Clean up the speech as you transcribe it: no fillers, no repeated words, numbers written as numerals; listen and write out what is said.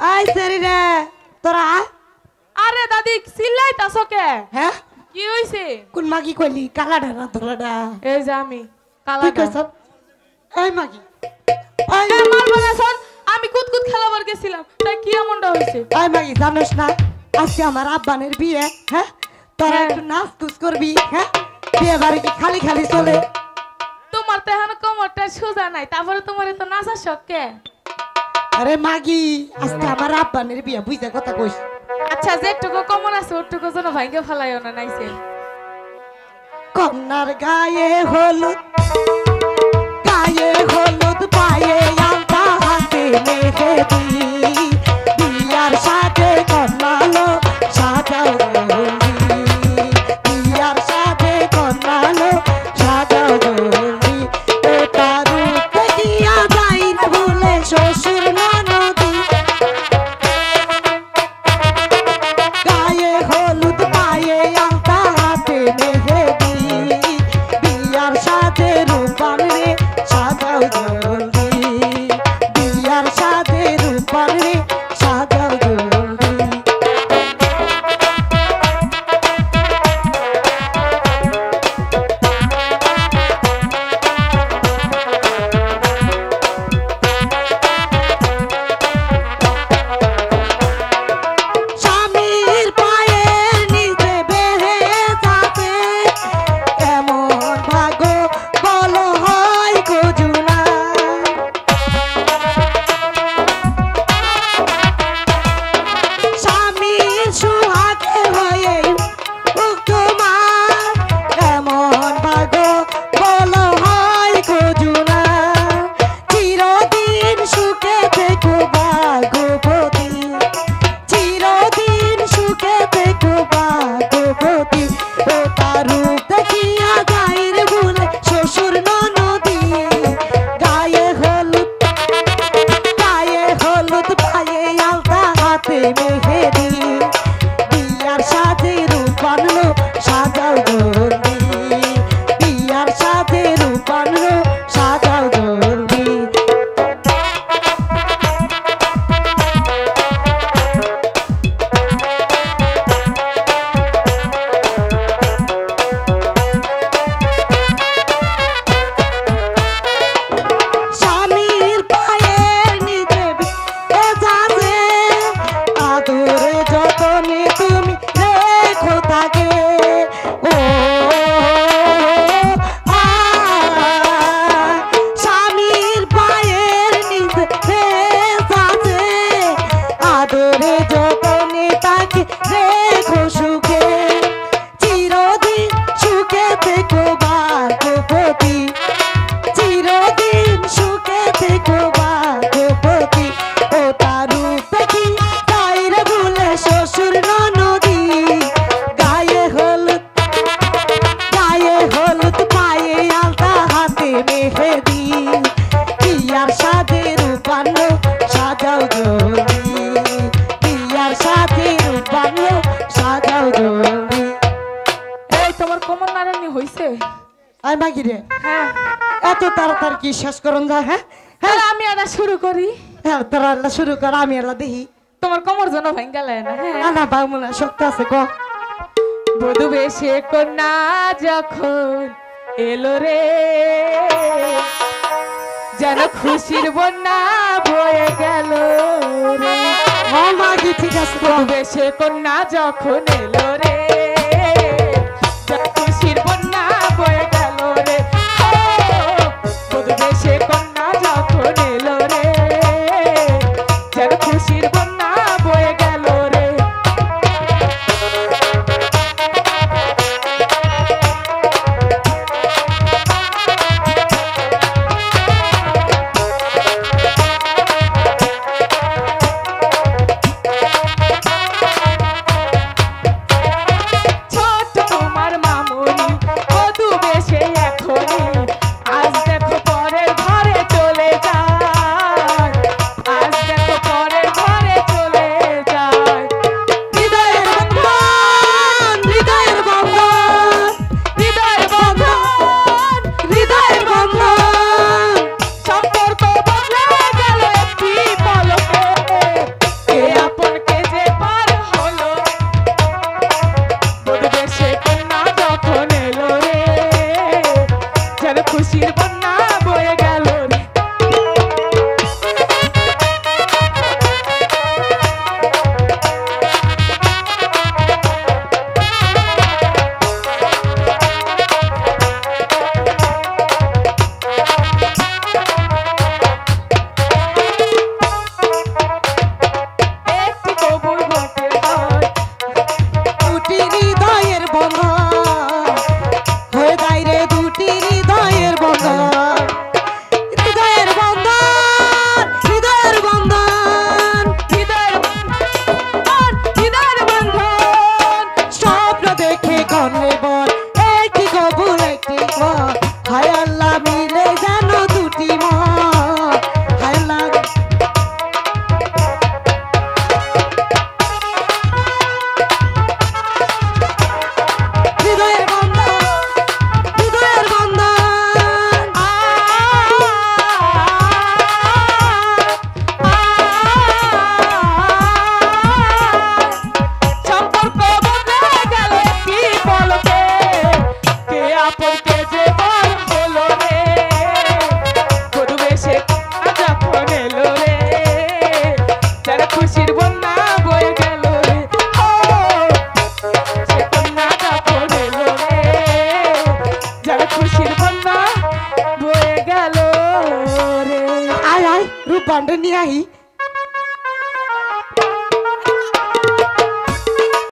I সেরি রে তোরা আরে দাদি চিল্লাইতাছো কে? হ্যাঁ কি হইছে? কোন মাগি কইলি কালাডা না ধরাডা এই যে আমি তুই কালাটা কইছ এই মাগি এই এ মারবো না শোন, আমি কুতকুত খেলাবার গেছিলাম তাই কি এমনটা হইছে? এই মাগি জানোস না আজকে আমার আব্বানের বিয়ে হ্যাঁ তোরা হ্যাঁ। একটু নাচ তুস করবি হ্যাঁ বিয়ে বাড়ি কি খালি খালি চলে তোমার তো এখন কোমরটা সোজা নাই, তারপরে তোমার তো নাচার শখ কে? আরে মাগি আজকে আমার আব্বানের বিয়ে বুঝা কথা কইস আচ্ছা যেটুকু কমন আছে ওটুকু যেন ভাঙ্গে ফেলাইও না নাইছে। কন্যার গায়ে হলুদ পায়ে আলতা হাতে মেহেদি বিয়ার সাথে কন্যালো সাজাও জলদি বিয়ার সাথে কন্যালো সাজাও জলদি ও তারু দেখিয়া যাই না ভুলে শ্বশুর ননদি গায়ে হলুদ পায়ে আলতা হাতে মেহেদি বিয়ার সাথে রূপান রে সাজাও জলদি বিয়ার সাথে রূপান রে সাজাও জলদি স্বামীর পায়ের নিচে বেহে যাবে এমন ভাগ্য বলো হয় গজুনা স্বামীর সুহাগে হয়ে তোমার এমন ভাগ্য বলো হয় গজুনা চিরদিন সুখে থেকো ভাগ্যবতী চিরদিন সুখে থেকো ভাগ্যবতী ও তার রূপ দেখিয়া গায়ের ভুলে শ্বশুর ননদি গায়ে হলুদ পায়ে আলতা হাতে মেহেদি বিয়ার সাথে রূপানলো সাজাও জলদি বিয়ার সাথে রূপানলো সাজাও জলদি স্বামীর পায়ের নিচে যাবে আদরে যতনে তুমি রেখো থাকে ও আ, স্বামীর পায়ের নিচে যাবে আদরে যতনে তাকে রেখো সুখে চিরদিন সুখে থেকো ভাগ্যবতী চিরদিন সুখে থেকো ভাগ্যবতী ও তার রূপ দেখি গায়ের ভুলে শ্বশুর ননদি গায়ে হলুদ পায়ে আলতা হাতে মেহেদি বিয়ার সাথে রূপান্ন সাজাও জলদি বিয়ার সাথে রূপান্ন সাজাও জলদি এই তোমার কোমর নাড়ানি হইছে? আই মাগি রে হ্যাঁ এত তাড়াতাড়ি কি শেষ করুন যা হ্যাঁ তাহলে আমি এটা শুরু করি। হ্যাঁ তোরা আল্লাহ শুরু কর আমি আল্লাহ দেখি তোমার কোমর যেন ভাঙ্গা লাগে না। হ্যাঁ না না বাবুলা শক্তি আছে ক বধূ বেশে কন্যা যখন এলো রে যেন খুশির বন্যা বয়ে গেল রে। ও মাগি ঠিক আছে বধূ বেশে কন্যা যখন এলো রে যেন খুশির বন্যা বয়ে গেল রে। ও, বধূ বেশে কন্যা যখন এলো রে যেন খুশির বন্যা বয়ে গেল রে। ঘরে নিয়ে আহি